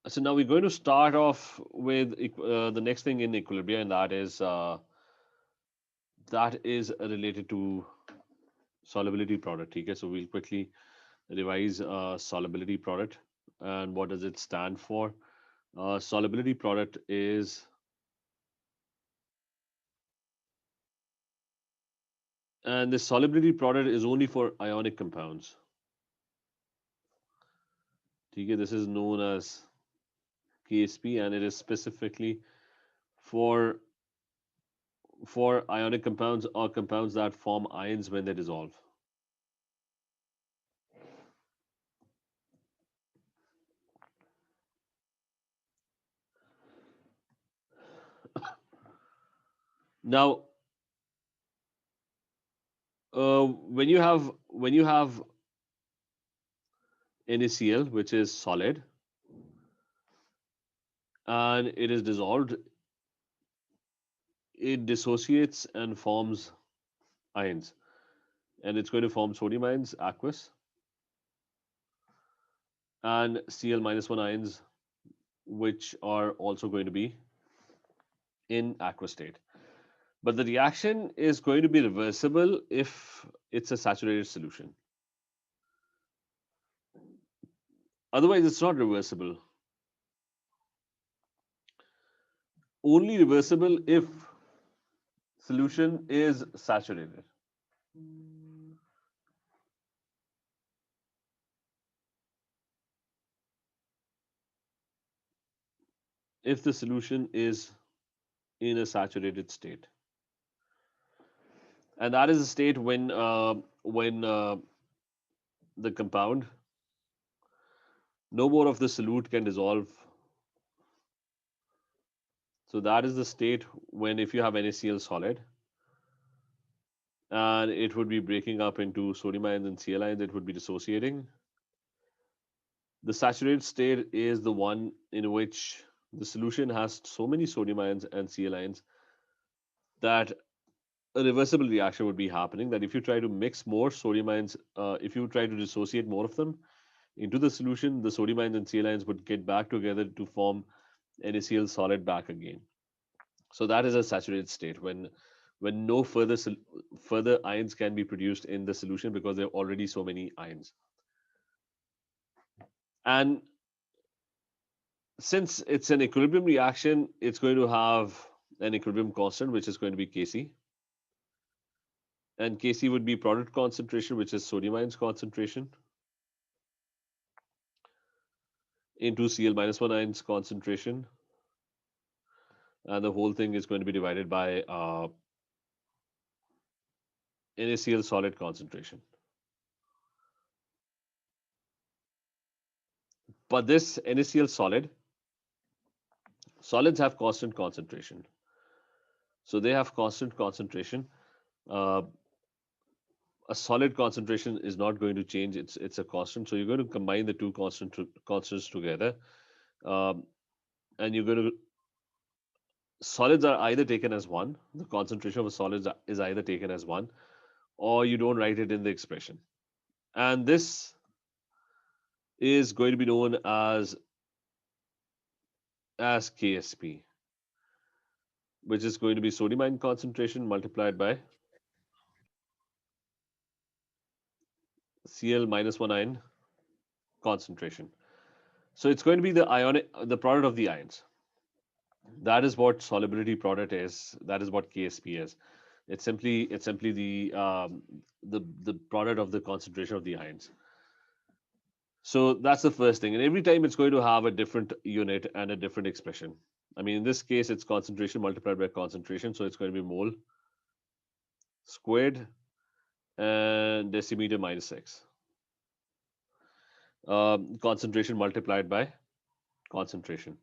So now we're going to start off with the next thing in equilibrium, and that is related to solubility product. Okay, so we'll quickly revise solubility product and what does it stand for. Solubility product is, and the solubility product is only for ionic compounds. Okay, this is known as KSP, and it is specifically for ionic compounds or compounds that form ions when they dissolve. Now, when you have NaCl, which is solid, and it is dissolved, it dissociates and forms ions, and it's going to form sodium ions, aqueous, and Cl minus one ions, which are also going to be in aqueous state. But the reaction is going to be reversible if it's a saturated solution. Otherwise, it's not reversible. Only reversible if solution is saturated. If the solution is in a saturated state, and that is a state when the compound, no more of the solute can dissolve. So that is the state when, if you have NaCl solid and it would be breaking up into sodium ions and Cl ions, it would be dissociating. The saturated state is the one in which the solution has so many sodium ions and Cl ions that a reversible reaction would be happening. That if you try to mix more sodium ions, if you try to dissociate more of them into the solution, the sodium ions and Cl ions would get back together to form NaCl solid back again. So that is a saturated state when no further ions can be produced in the solution because there are already so many ions. And since it's an equilibrium reaction, it's going to have an equilibrium constant, which is going to be Kc. And Kc would be product concentration, which is sodium ions concentration, into Cl minus one ions concentration. And the whole thing is going to be divided by NaCl solid concentration. But this NaCl solids have constant concentration. So they have constant concentration. Uh, a solid concentration is not going to change. It's a constant. So you're going to combine the two constants together, um, and you're going to solids are either taken as one. The concentration of a solid is either taken as one, or you don't write it in the expression. And this is going to be known as KSP, which is going to be sodium ion concentration multiplied by Cl minus one ion concentration. So it's going to be the product of the ions. That is what solubility product is. That is what KSP is. It's simply the product of the concentration of the ions. So that's the first thing. And every time it's going to have a different unit and a different expression. I mean, in this case, it's concentration multiplied by concentration. So it's going to be mole squared and decimeter minus 6. Concentration multiplied by concentration.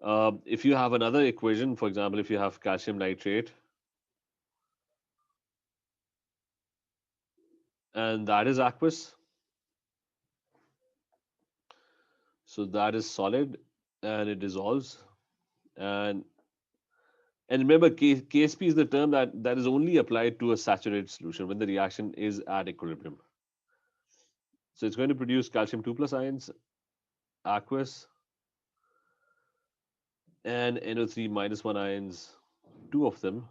If you have another equation, for example, if you have calcium nitrate, and that is aqueous, so that is solid and it dissolves. And remember, KSP is the term that is only applied to a saturated solution when the reaction is at equilibrium. So it's going to produce calcium 2 plus ions, aqueous, and NO3 minus 1 ions, 2 of them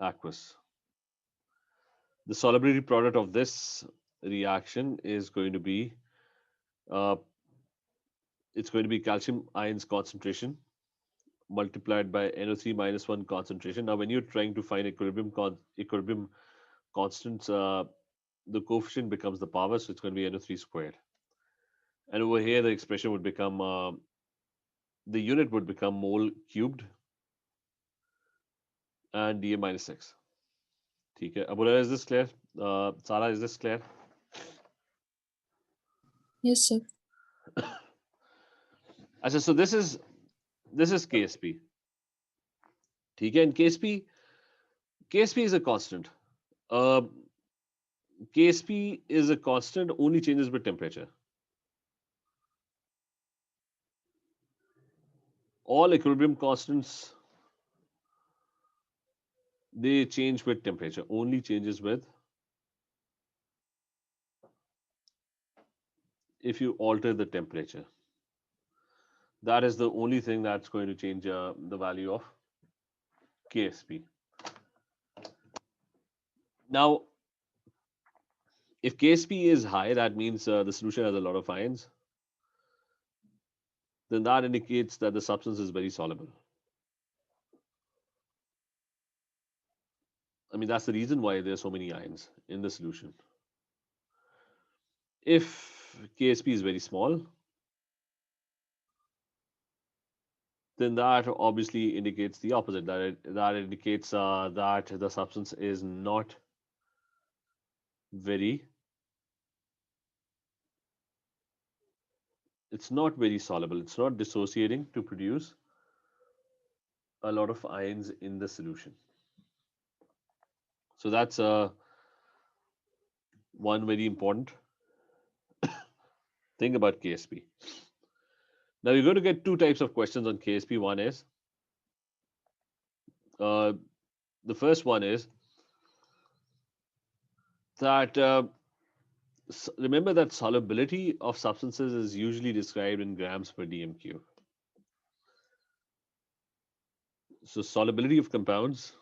aqueous. The solubility product of this reaction is going to be uh, it's going to be calcium ions concentration multiplied by NO3 minus 1 concentration. Now, when you're trying to find equilibrium constants, the coefficient becomes the power, so it's going to be NO3 squared. And over here, the expression would become the unit would become mole cubed and dA minus 6. ठीक है, Abula, is this clear? Sara, is this clear? Yes, sir. अच्छा, so this is KSP. ठीक है, and KSP is a constant. Uh, KSP is a constant, only changes with temperature. All equilibrium constants, they change with temperature, only changes with if you alter the temperature. That is the only thing that's going to change the value of KSP. Now, if KSP is high, that means the solution has a lot of ions. Then that indicates that the substance is very soluble. I mean, that's the reason why there are so many ions in the solution. If KSP is very small, then that obviously indicates the opposite. That indicates that the substance is not very it's not very soluble. It's not dissociating to produce a lot of ions in the solution. So that's one very important thing about KSP. Now you're going to get two types of questions on KSP. One is uh, the first one is that remember that solubility of substances is usually described in grams per dm cube. So solubility of compounds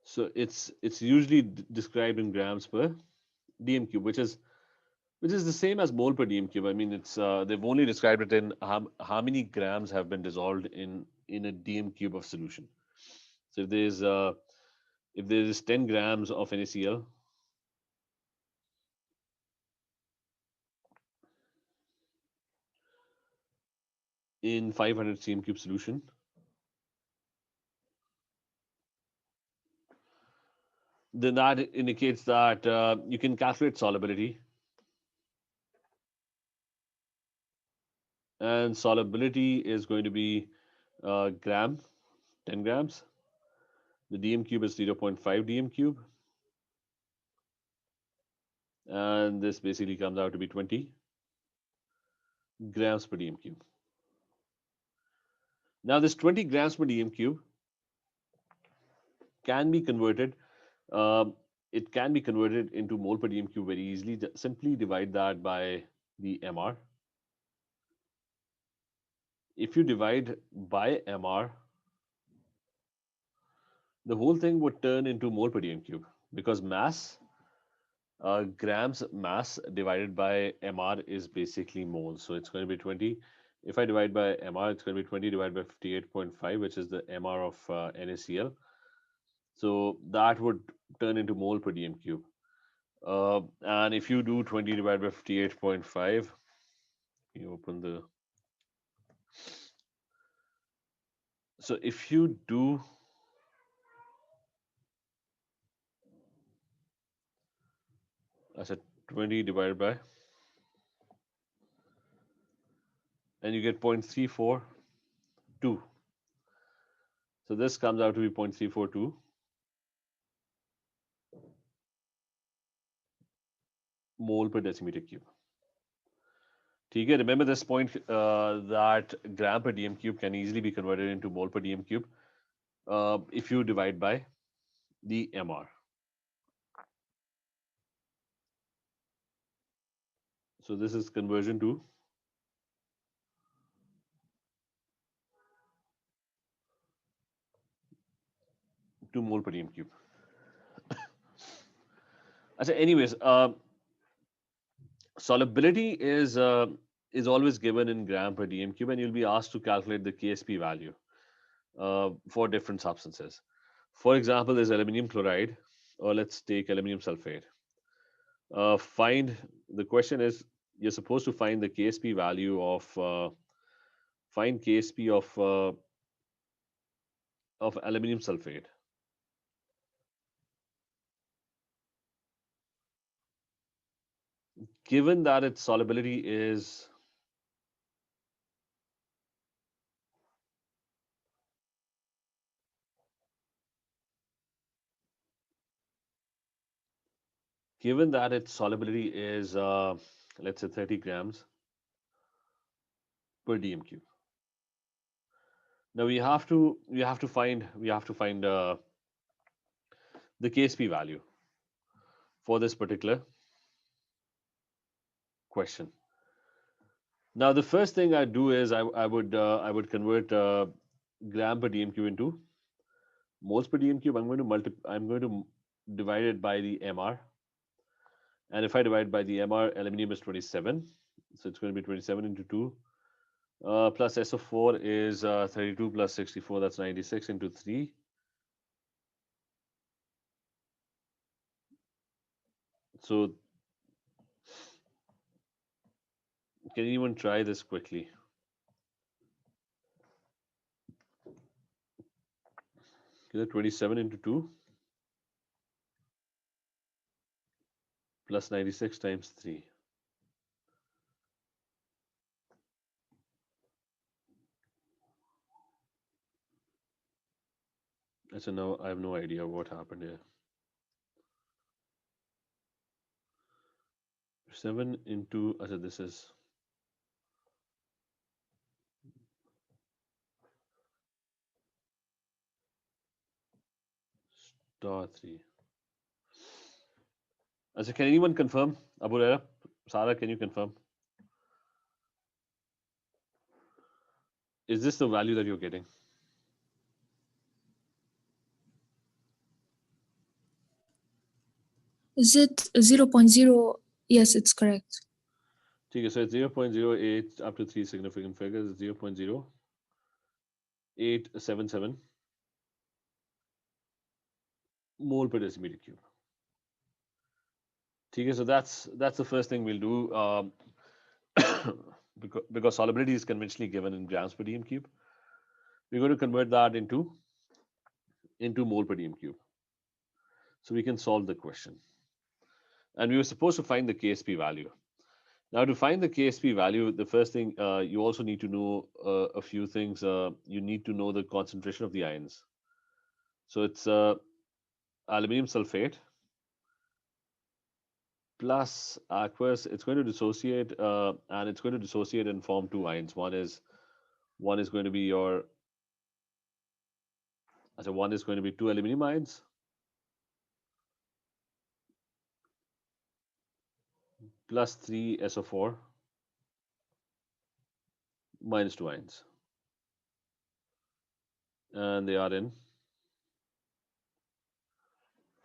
so it's usually described in grams per dm cube, which is the same as mole per dm cube. I mean, it's they've only described it in how many grams have been dissolved in a dm cube of solution. So if there is 10 grams of NaCl, in 500 cm cube solution, then that indicates that you can calculate solubility, and solubility is going to be gram, 10 grams. The dm cube is 0.5 dm cube, and this basically comes out to be 20 grams per dm cube. Now, this 20 grams per dm cube can be converted. Um, it can be converted into mole per dm cube very easily. Simply divide that by the MR. If you divide by MR, the whole thing would turn into mole per dm cube because mass, grams mass divided by MR is basically moles. So it's going to be 20. If I divide by MR, it's going to be 20 divided by 58.5, which is the MR of NaCl. So that would turn into mole per dm cube. And if you do 20 divided by 58.5, you open the. So if you do I said 20 divided by, and you get 0.342. So this comes out to be 0.342 mole per decimeter cube. ठीक है, remember this point that gram per dm cube can easily be converted into mole per dm cube if you divide by the MR. So this is conversion to mole per dm cube. Anyways, solubility is always given in gram per dm cube, and you'll be asked to calculate the KSP value for different substances. For example, there's aluminum chloride, or let's take aluminum sulfate. Find the question is you're supposed to find the KSP value of find KSP of aluminum sulfate. Given that its solubility is let's say 30 grams per dm cube. Now we have to find the KSP value for this particular question. Now the first thing I do is I would convert gram per dm cube into moles per dm cube. I'm going to divide it by the MR, and if I divide by the MR, aluminum is 27, so it's going to be 27 into 2 plus SO4 is 32 plus 64, that's 96 into 3. So can anyone try this quickly? Okay, 27 into 2 plus 96 times 3. So now I have no idea what happened here. 7 into, this is star 3. Can anyone confirm? Abu Rera, Sarah, can you confirm? Is this the value that you're getting? Is it 0.0? Yes, it's correct. Okay, so it's 0.08 up to 3 significant figures, 0.0877 mole per decimeter cube. Okay, so that's the first thing we'll do. Because solubility is conventionally given in grams per dm cube, we're going to convert that into mole per dm cube, so we can solve the question. And we were supposed to find the KSP value. Now, to find the KSP value, the first thing you also need to know a few things. You need to know the concentration of the ions. So it's aluminum sulfate plus aqueous. It's going to dissociate, and it's going to dissociate and form two ions. One is going to be your one is going to be two aluminum ions plus 3 SO4 minus 2 ions, and they are in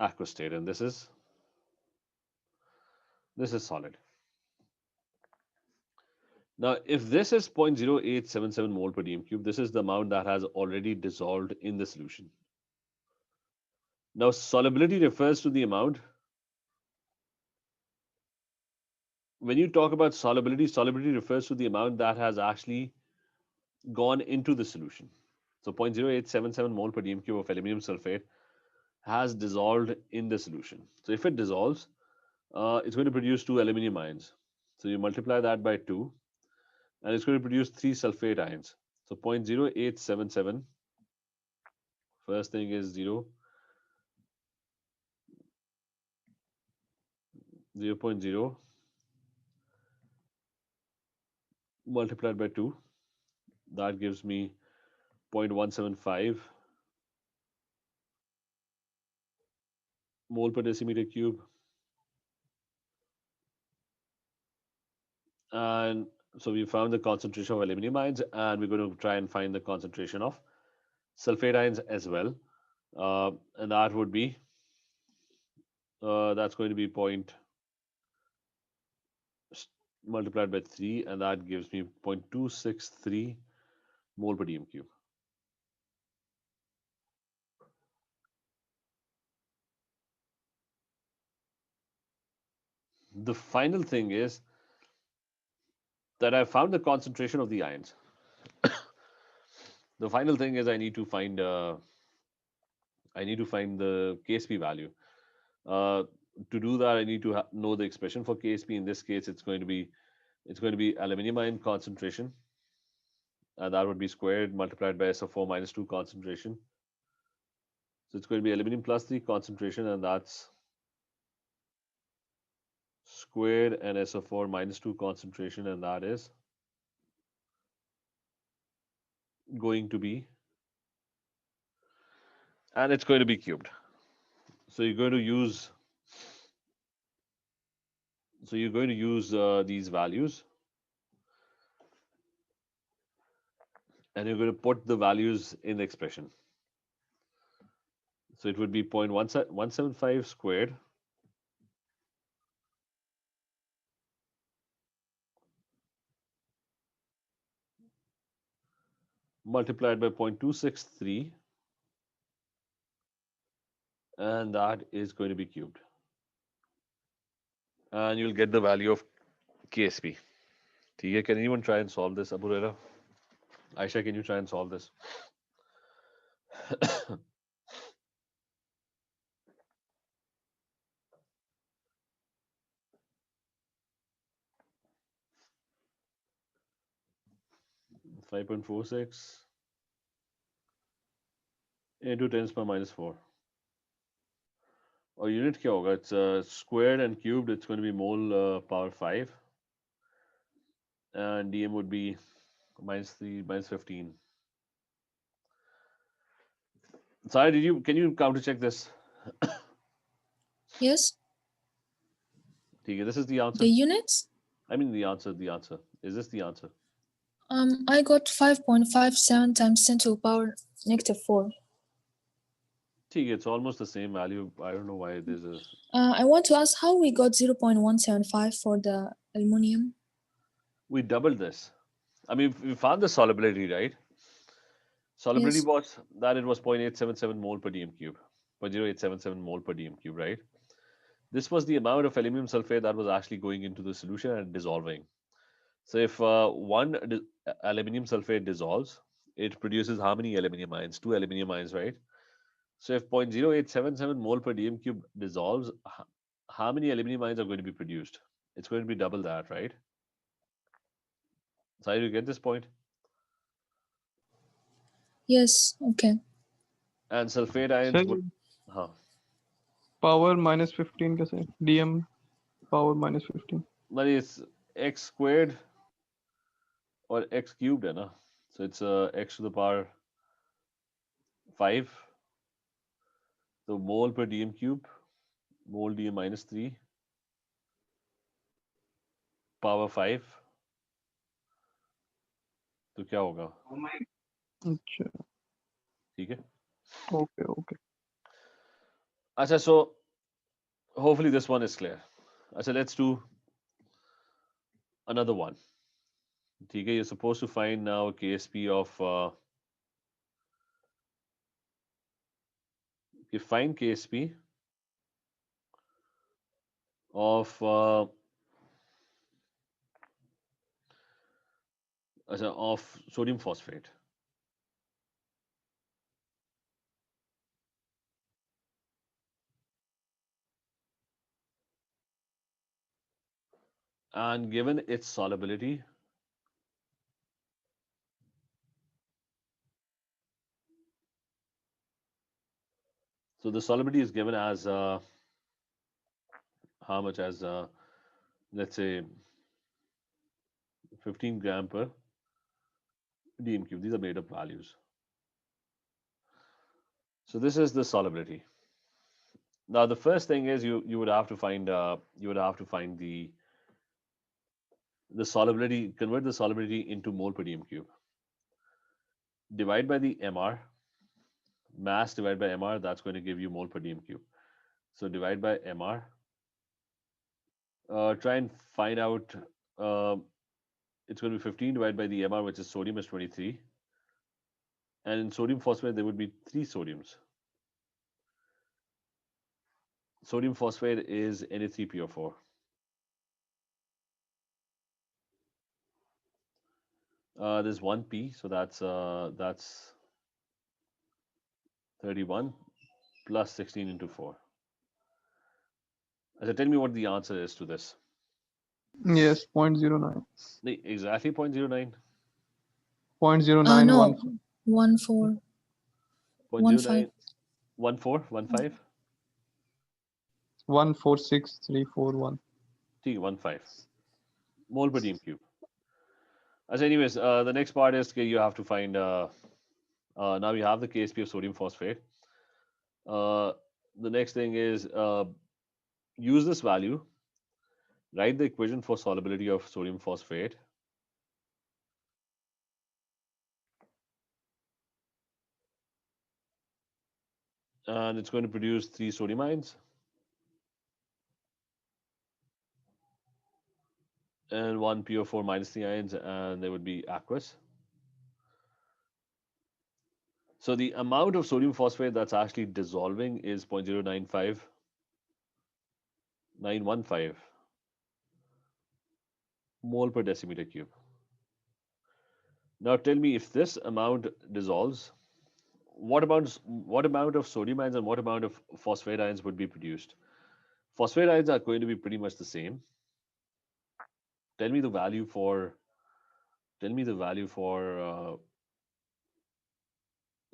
aqueous state, and this is solid. Now, if this is 0.0877 mole per dm cube, this is the amount that has already dissolved in the solution. Now, solubility refers to the amount. When you talk about solubility refers to the amount that has actually gone into the solution. So 0.0877 mole per dm cube of aluminum sulfate has dissolved in the solution. So if it dissolves, it's going to produce 2 aluminum ions. So you multiply that by 2, and it's going to produce 3 sulfate ions. So 0.0877, first thing is 0.0 multiplied by 2, that gives me 0.175 mole per decimeter cube. And so we found the concentration of aluminum ions, and we're going to try and find the concentration of sulfate ions as well. And that would be, that's going to be multiplied by 3, and that gives me 0.263 mole per dm cube. The final thing is that I found the concentration of the ions. The final thing is I need to find the Ksp value. Uh, to do that, I need to know the expression for Ksp. In this case, it's going to be aluminum ion concentration, and that would be squared multiplied by SO4 minus 2 concentration. So it's going to be aluminum plus 3 concentration, and that's squared and SO4 minus 2 concentration, and that is going to be, and it's going to be cubed. So you're going to use these values, and you're going to put the values in the expression. So it would be 0.175 squared multiplied by 0.263, and that is going to be cubed. And you'll get the value of Ksp. Can anyone try and solve this, Abu Rera? Aisha, can you try and solve this? 5.46 into 10 to the minus 4. और unit क्या होगा? It's squared and cubed. It's going to be mole power 5, and dm would be minus 3 minus 15. Sorry, can you counter check this? Yes. This is the answer. The units? I mean the answer. Is this the answer? I got 5.57 times 10 to the power negative 4. It's almost the same value. I don't know why there's a. I want to ask how we got 0.175 for the aluminum. We doubled this. I mean, we found the solubility, right? Solubility Yes. was that it was 0.877 mole per dm cube, 0.0877 mole per dm cube, right? This was the amount of aluminum sulfate that was actually going into the solution and dissolving. So if one aluminum sulfate dissolves, it produces how many aluminum ions? 2 aluminum ions, right? So if 0.0877 mole per dm cube dissolves, how many aluminum ions are going to be produced? It's going to be double that, right? So you get this point? Yes. Okay. And sulfate ions Sir, would. power minus 15 कैसे? dm power minus 15. But it's x squared or x cubed, है ना? So it's x to the power 5. So mole per dm cube, mole dm minus 3, power 5. तो क्या होगा? अच्छा, ठीक है? okay. अच्छा, so hopefully this one is clear. अच्छा, let's do another one. ठीक है? You're supposed to find now a KSP of you find KSP of sodium phosphate. And given its solubility, so the solubility is given as how much as let's say 15 gram per dm cube. These are made up values. So this is the solubility. Now the first thing is you would have to find the the solubility, convert the solubility into mole per dm cube. Divide by the MR, mass divided by MR, that's going to give you mole per dm cube. So divide by MR. Try and find out, it's going to be 15 divided by the MR, which is sodium, is 23. And in sodium phosphate, there would be 3 sodiums. Sodium phosphate is Na3PO4. There's 1P, so that's 31 plus 16 into 4. So tell me what the answer is to this. Yes, 0.09. Exactly 0.09. 0.09. No, 1.4. 0.09. 1.4. 146,341. 1.5 mole per dm cube. As anyways, the next part is you have to find. Now you have the KSP of sodium phosphate. The next thing is use this value. Write the equation for solubility of sodium phosphate. And it's going to produce 3 sodium ions and 1 PO4 minus the ions, and they would be aqueous. So the amount of sodium phosphate that's actually dissolving is 0.095915 mole per decimeter cube. Now tell me, if this amount dissolves, what amount of sodium ions and what amount of phosphate ions would be produced? Phosphate ions are going to be pretty much the same. Tell me the value for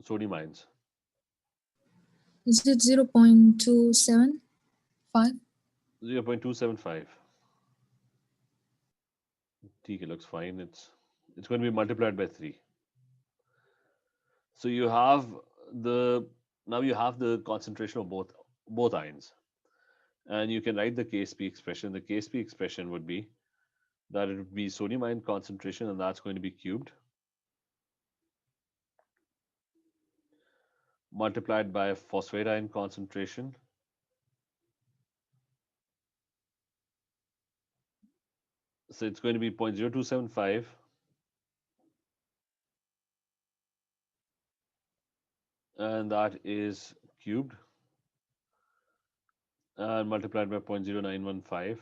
sodium ions. Is it 0.275? 0.275. It looks fine. It's going to be multiplied by 3. So you have the concentration of both ions, and you can write the KSP expression. The KSP expression would be that it would be sodium ion concentration, and that's going to be cubed, multiplied by phosphate ion concentration, so it's going to be 0.0275 and that is cubed and multiplied by 0.0915.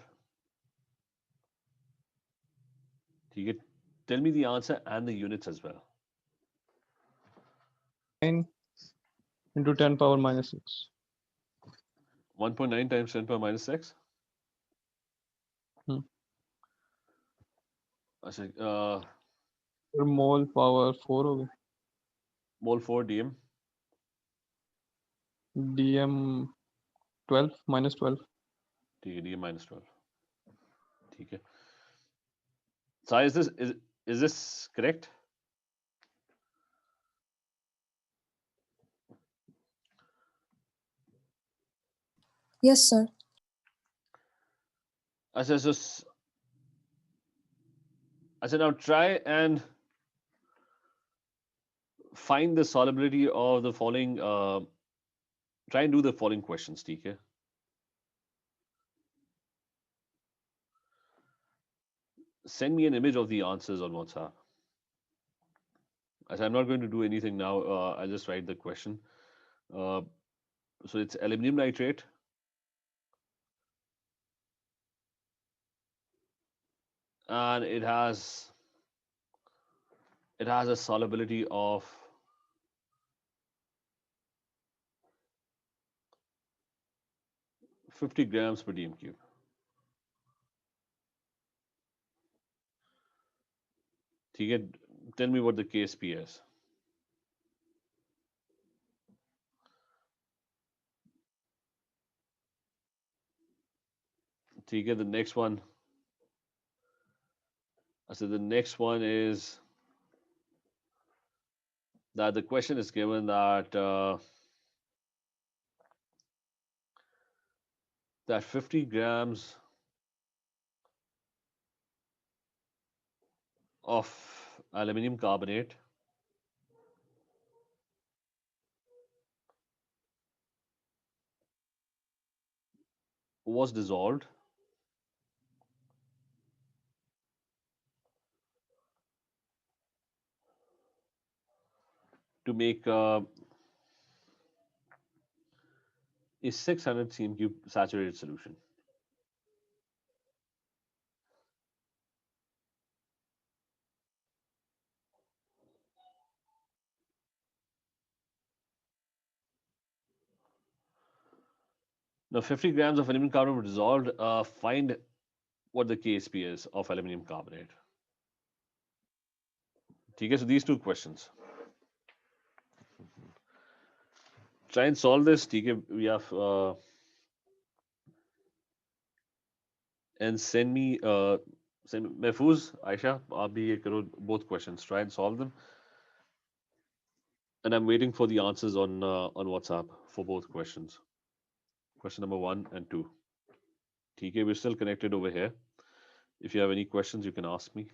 Tell me the answer and the units as well. 9 into 10 power minus 6. 1.9 times 10 power minus 6. Mole power 4 हो गए. Mole 4 DM. DM 12 minus 12. DM minus 12. Okay. So is this correct? Yes, sir. I said now try and find the solubility of the following. Try and do the following questions, TK. Send me an image of the answers on WhatsApp. As I'm not going to do anything now, I'll just write the question. So it's aluminum nitrate. And it has a solubility of 50 grams per dm cube. Tell me what the KSP is. The next one. So the next one is that the question is given that that 50 grams of aluminum carbonate was dissolved to make a 600 cm3 saturated solution. Now 50 grams of aluminum carbonate were dissolved. Find what the KSP is of aluminum carbonate. Okay, so these two questions. Try and solve this. TK, we have and send me Mehfooz, Aisha, आप भी ये करो both questions. Try and solve them. And I'm waiting for the answers on WhatsApp for both questions. Question number 1 and 2. TK, we're still connected over here. If you have any questions, you can ask me.